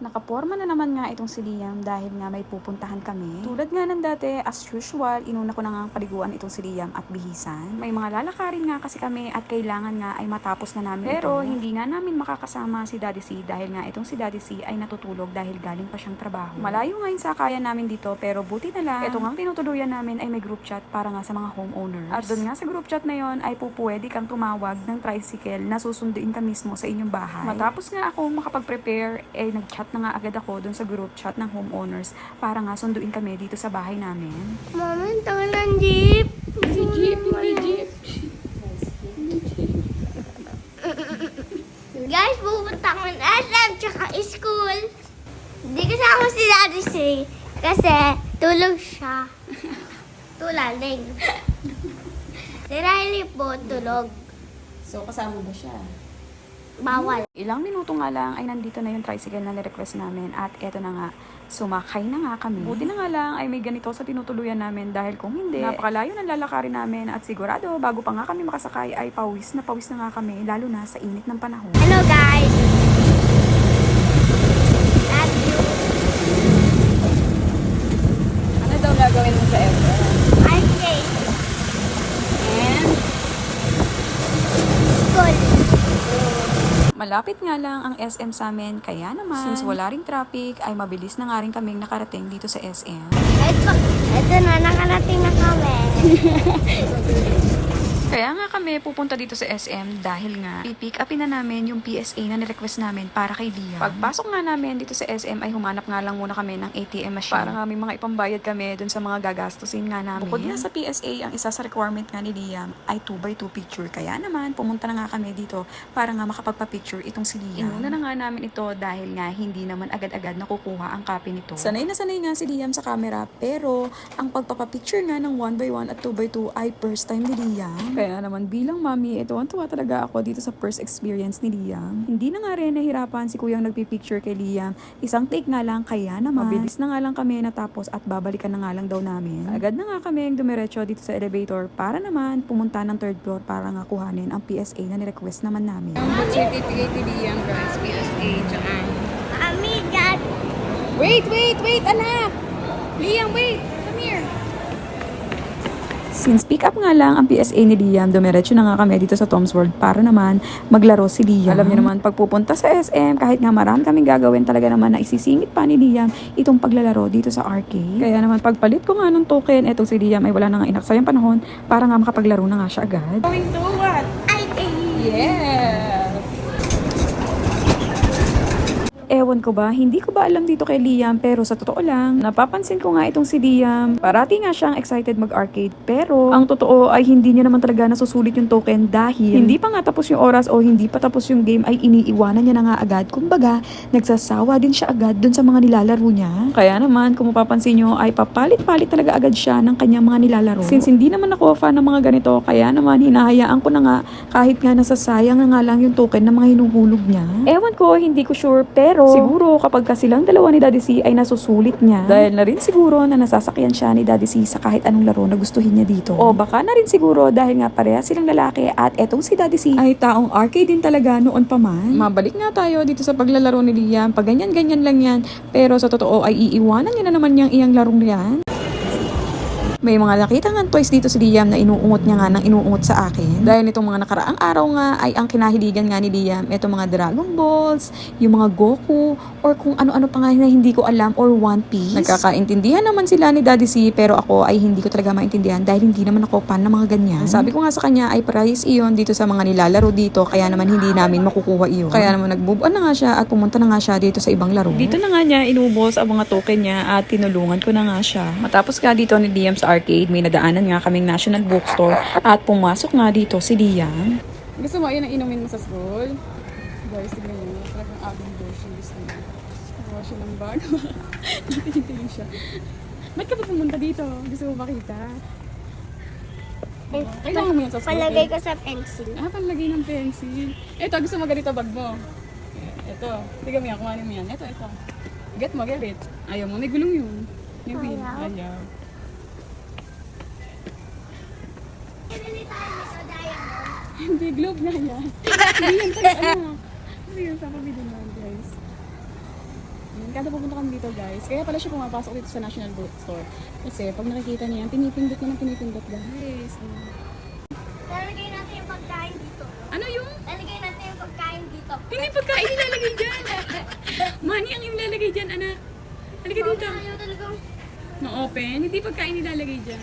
Nakaporma na naman nga itong si Liam dahil nga may pupuntahan kami. Tulad nga ng dati, as usual, inuna ko na nga ang paliguan itong si Liam at bihisan. May mga lalakarin nga kasi kami at kailangan nga ay matapos na namin pero hindi nga namin makakasama si Daddy C dahil nga itong si Daddy C ay natutulog dahil galing pa siyang trabaho. Malayo nga yung sakayan namin dito pero buti na lang, ito nga tinutuluyan namin ay may group chat para nga sa mga homeowners. At doon nga sa group chat na yon ay pupwede kang tumawag ng tricycle na susunduin ka mismo sa inyong bahay. Matapos nga ako makapag-prepare, nag-chat na nga agad ako dun sa group chat ng homeowners para nga sunduin kami dito sa bahay namin. Mama, tawag ng jeep. Hindi jeep. Guys, pupunta ko ng SM tsaka school. Hindi kasama si Daddy C kasi tulog siya. Tulaling. Si Riley po tulog. So, kasama ba siya? Bawal. Ilang minuto nga lang ay nandito na yung tricycle na nirequest namin at eto na nga, sumakay na nga kami. Buti na nga lang ay may ganito sa tinutuluyan namin dahil kung hindi, napakalayo ng lalakarin namin at sigurado bago pa nga kami makasakay ay pawis na nga kami lalo na sa init ng panahon. Hello guys. Love you. Ano daw gagawin mo sa SM? Okay. And? School. Malapit nga lang ang SM sa amin, kaya naman, since wala ring traffic, ay mabilis na nga rin kaming nakarating dito sa SM. Ito na, nakarating na kami. Kaya nga kami pupunta dito sa SM dahil nga pipick upin na namin yung PSA na nirequest namin para kay Liam. Pagpasok nga namin dito sa SM ay humanap nga lang muna kami ng ATM machine para nga may mga ipambayad kami dun sa mga gagastusin nga namin. Bukod nga sa PSA, ang isa sa requirement nga ni Liam ay 2x2 picture. Kaya naman pumunta na nga kami dito para nga makapagpa-picture itong si Liam. Inuna na nga namin ito dahil nga hindi naman agad-agad nakukuha ang copy nito. Sanay na sanay nga si Liam sa camera pero ang pagpapapicture nga ng 1x1 at 2x2 ay first time ni Liam. Kaya naman bilang mami, tuwa talaga ako dito sa first experience ni Liam. Hindi na nga rin nahirapan si kuyang nagpipicture kay Liam. Isang take nga lang, kaya naman mabilis na nga lang kami natapos at babalikan na nga lang daw namin. Agad na nga kami dumiretso dito sa elevator para naman pumunta ng third floor para nga kuhanin ang PSA na ni-request naman namin. Ang birth certificate ni Liam, guys. PSA, tsaka. Amiga. Wait, anak! Liam, wait! Come here! Since pick up nga lang ang PSA ni Liam, dumiretso na nga kami dito sa Tom's World para naman maglaro si Liam. Alam niyo naman, pagpupunta sa SM, kahit nga marami kaming gagawin, talaga naman na isisingit pa ni Liam itong paglalaro dito sa arcade. Kaya naman pagpalit ko nga ng token, etong si Liam ay wala na nga inaksayang panahon para nga makapaglaro na nga siya agad. Going to what? Yes! Ewan ko ba, hindi ko ba alam dito kay Liam pero sa totoo lang, napapansin ko nga itong si Liam. Parati nga siyang excited mag-arcade pero ang totoo ay hindi niya naman talaga nasusulit yung token dahil hindi pa nga tapos yung oras o hindi pa tapos yung game ay iniiwanan niya na nga agad. Kumbaga, nagsasawa din siya agad dun sa mga nilalaro niya. Kaya naman, kung mapapansin nyo ay papalit-palit talaga agad siya ng kanyang mga nilalaro. Since hindi naman ako fan ng mga ganito, kaya naman hinahayaan ko na nga kahit nga nasasayang na nga lang yung token na mga hinuhulog niya. Ewan ko, hindi ko sure pero siguro kapag silang dalawa ni Daddy C ay nasusulit niya dahil na rin siguro na nasasakyan siya ni Daddy C sa kahit anong laro na gustuhin niya dito. O baka na rin siguro dahil nga pareha silang lalaki at etong si Daddy C ay taong arcade din talaga noon pa man. Mabalik nga tayo dito sa paglalaro ni Liam. Pag ganyan-ganyan lang yan pero sa totoo ay iiwanan niya na naman niyang iyang larong yan. May mga nakita nga toys dito si Liam na inuungot niya nga ng inuungot sa akin. Dahil nitong mga nakaraang araw nga ay ang kinahiligan nga ni Liam, itong mga Dragon Balls, yung mga Goku, or kung ano-ano pa nga na hindi ko alam, or One Piece. Nagkakaintindihan naman sila ni Daddy C, pero ako ay hindi ko talaga maintindihan dahil hindi naman ako fan ng mga ganyan. Sabi ko nga sa kanya ay price iyon dito sa mga nilalaro dito, kaya naman hindi namin makukuha iyon. Kaya naman nag-move on na nga siya at pumunta na nga siya dito sa ibang laro. Dito na nga niya inubos ang mga token niya at tinulungan ko na nga siya. Matapos nga dito ni Liam sa arcade, may nadaanan nga kaming National Bookstore at pumasok nga dito si Liam. Gusto mo, yun ang inumin mo sa school? Guys, tignan nyo. Talagang abing version gusto mo. Gawa siya ng bag. Nakikitingin siya. Ba't ka ba pumunta dito? Gusto mo makita? Kailangan mo yan sa school. Palagay ko sa pencil. Palagay ng pencil. Ito, gusto mo ganito bag mo. Ito. Tiga mo yan, kumanin mo yan. Ito. Get mo, get it. Ayaw mo, may gulong yun. May wheel. Ayaw. Hindi, globe na yan. Hindi yan sa ano. Hindi yan sa pabili naman, guys. kada pupunta kami dito guys. Kaya pala siya pumapasok dito sa National Bookstore. Kasi pag nakikita niya yan, pinipindot niya ng pinipindot guys. Lalagay natin yung pagkain dito. Ano yung? Lalagay natin yung pagkain dito. Hindi pagkain nilalagay dyan. Money ang nilalagay dyan, anak. Halika dito. Ayaw talagang... Ma-open. Hindi pagkain nilalagay dyan.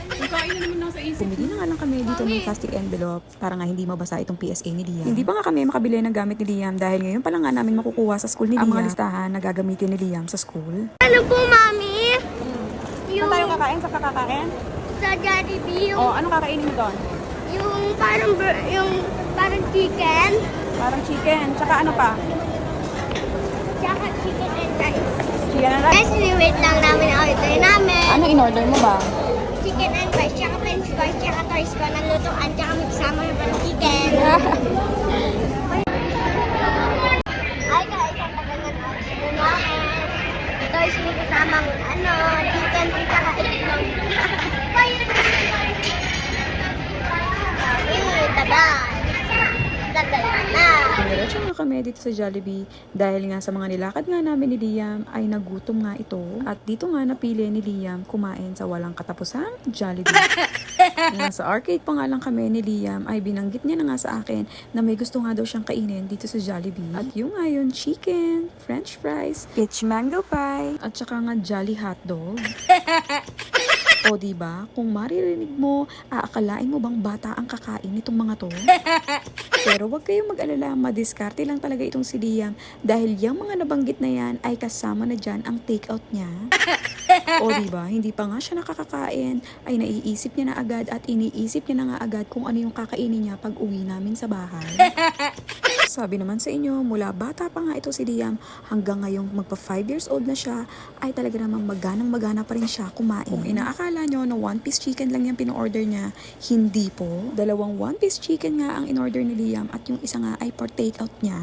Pagkain na naman nasa isip. Bumili na nga lang kami dito ng plastic envelope para nga hindi mabasa itong PSA ni Liam. Hindi pa nga kami makabili ng gamit ni Liam dahil ngayon pa lang nga namin makukuha sa school ni Liam ang mga listahan na gagamitin ni Liam sa school. Ano po, Mami? Yung Saan tayo kakain? Sa kakakain? sa Jollibee, O, ano kakainin mo doon? yung parang chicken, Parang chicken. Tsaka ano pa? tsaka chicken and rice. Chicken and rice. Guys, wait lang namin ang order namin. Ano in-order mo ba? Chicken and rice, tsaka french fries, tsaka toys ko ng lutuan, tsaka may kasama yung parang chicken. Hi guys, ang tagal na toys ko namin. Toys may kasamang chicken, tsaka itlog. Taba! Tagal na! Diretso nga kami dito sa Jollibee dahil nga sa mga nilakad nga namin ni Liam ay nagutom nga ito at dito nga napili ni Liam kumain sa walang katapusang Jollibee. Nasa arcade pa nga lang kami ni Liam ay binanggit niya na nga sa akin na may gusto nga daw siyang kainin dito sa Jollibee. At yung nga yun, chicken, french fries, peach mango pie, at saka nga jolly hotdog. O diba, kung maririnig mo, aakalain mo bang bata ang kakain nitong mga to? Pero wag kayong mag-alala, madiskarte lang talaga itong si Liam dahil yung mga nabanggit na yan ay kasama na dyan ang take-out niya. O diba, hindi pa nga siya nakakakain, ay naiisip niya na agad at iniisip niya na nga agad kung ano yung kakainin niya pag uwi namin sa bahay. Sabi naman sa inyo, mula bata pa nga ito si Liam hanggang ngayong magpa 5 years old na siya, ay talaga namang maganang-magana pa rin siya kumain. Kung inaakala nyo na 1-piece chicken lang yung pino-order niya, hindi po. 2 1-piece chicken nga ang in-order ni Liam at yung isa nga ay for take-out niya.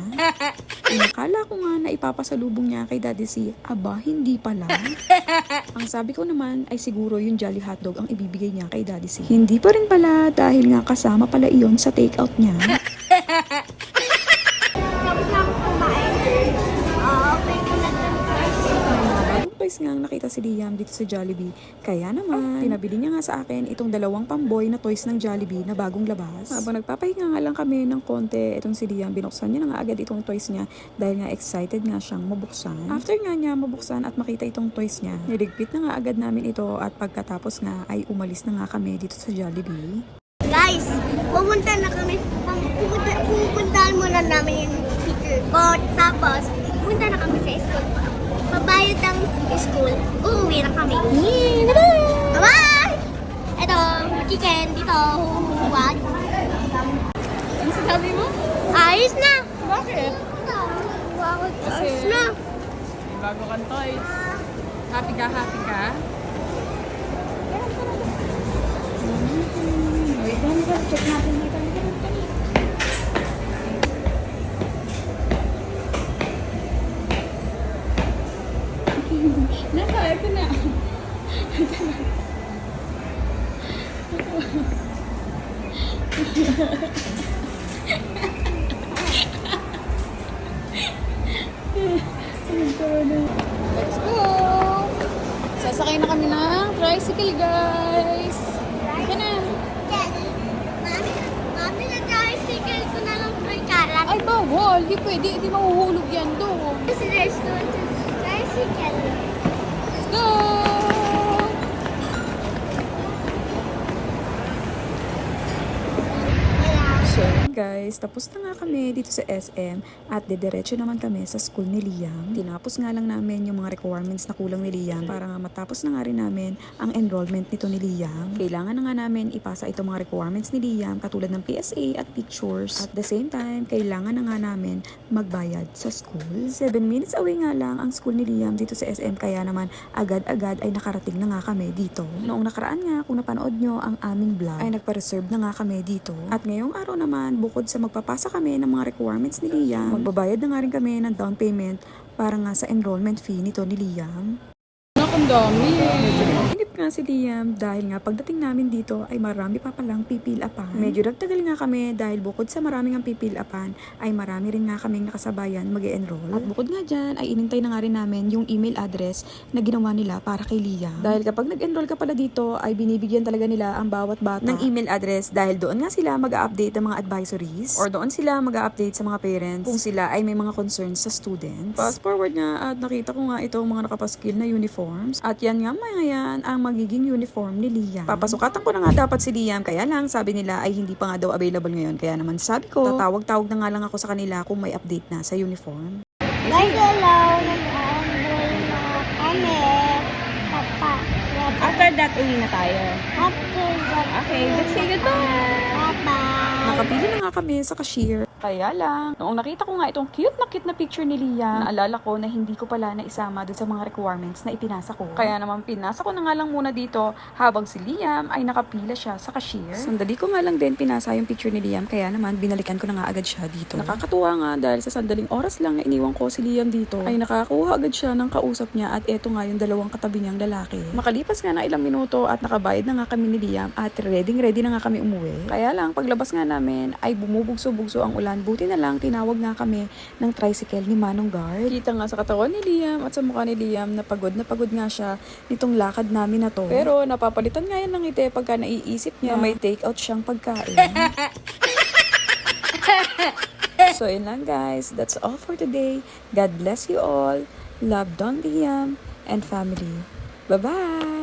Inakala ko nga na ipapasalubong niya kay Daddy C, aba, hindi pala. Ang sabi ko naman ay siguro yung jolly hotdog ang ibibigay niya kay Daddy C. Hindi pa rin pala dahil nga kasama pala iyon sa take-out niya. Tapos na ako kumain. Okay ko na ng toys. Bagong toys nga ang nakita si Liam dito sa Jollibee. Kaya naman, pinabili niya nga sa akin itong 2 pamboy na toys ng Jollibee na bagong labas. Habang nagpapahinga nga lang kami ng konti, itong si Liam, binuksan niya na nga agad itong toys niya dahil nga excited nga siyang mabuksan. After nga niya mabuksan at makita itong toys niya, niligpit na nga agad namin ito at pagkatapos nga ay umalis na nga kami dito sa Jollibee. Guys, pupunta na kami. Pupuntahan muna namin yung teacher ko. Tapos, pupunta na kami sa school. Pabayad ang school. Uuwi na kami. Bye-bye! Ito, chicken dito. Huwag. Ano sabi mo? Ayos na! Bakit? Ayos na! May bago kang toys. Happy ka, happy ka? Check natin dito. Naka, ito na. Let's go! Sasakay na kami ng tricycle, guys. Ito na. Mami, na-tricycle ko na lang kay Karat. Ay, bawal. Di pwede. Di mahuhulog yan doon. Kasi there's no tricycle. Let's go! So, guys, tapos na nga kami dito sa SM at didiretso naman kami sa school ni Liam. Tinapos nga lang namin yung mga requirements na kulang ni Liam para nga matapos na nga rin namin ang enrollment nito ni Liam. Kailangan na nga namin ipasa itong mga requirements ni Liam katulad ng PSA at pictures. At the same time, kailangan na nga namin magbayad sa school. 7 minutes away nga lang ang school ni Liam dito sa SM kaya naman agad-agad ay nakarating na nga kami dito. Noong nakaraan nga, kung napanood nyo ang aming vlog, ay nagpa-reserve na nga kami dito. At ngayong araw naman, bukod sa magpapasa kami ng mga requirements ni Liam, magbabayad na nga rin kami ng down payment para nga sa enrollment fee nito ni Liam. Naku, ang dami Inip nga si Liam dahil nga pagdating namin dito ay marami pa palang pipil-apan. Medyo nagtagal nga kami dahil bukod sa maraming ang pipil-apan ay marami rin nga kaming nakasabayan mag-e-enroll. At bukod nga dyan ay inintay na nga rin namin yung email address na ginawa nila para kay Liam. Dahil kapag nag-enroll ka pala dito ay binibigyan talaga nila ang bawat bata ng email address dahil doon nga sila mag-a-update ng mga advisories or doon sila mag-a-update sa mga parents kung sila ay may mga concerns sa students. Fast forward nga at nakita ko nga itong mga nakapaskil na uniforms at yan nga mga yan ang magiging uniform ni Liam. Papasukatan ko na nga dapat si Liam kaya lang sabi nila ay hindi pa nga daw available ngayon kaya naman sabi ko tatawag-tawag na nga lang ako sa kanila kung may update na sa uniform. Guys, hello. Nag-enroll na kami. Papa. After that, uwi na tayo. After that. Okay, let's say goodbye. Bye-bye. Nakapili na nga kami sa cashier. Kaya lang, noong nakita ko nga itong cute na picture ni Liam, naalala ko na hindi ko pala naisama dun sa mga requirements na ipinasa ko. Kaya naman pinasa ko na nga lang muna dito habang si Liam ay nakapila siya sa cashier. Sandali ko nga lang din pinasa yung picture ni Liam kaya naman binalikan ko na nga agad siya dito. Nakakatuwa nga dahil sa sandaling oras lang na iniwan ko si Liam dito ay nakakuha agad siya ng kausap niya at eto nga yung dalawang katabi niyang lalaki. Makalipas nga na ilang minuto at nakabayad na nga kami ni Liam at ready na nga kami umuwi. Kaya lang paglabas nga namin ay bumubugso-bugso ang ulan. Buti na lang tinawag nga kami ng tricycle ni Manong Guard. Kita nga sa katawan ni Liam at sa mukha ni Liam na pagod nga siya nitong lakad namin na to. Pero napapalitan nga yan ng ngiti pagka naiisip niya na may take out siyang pagkain. So yun lang guys, that's all for today. God bless you all. Love Don Liam and family. Bye-bye!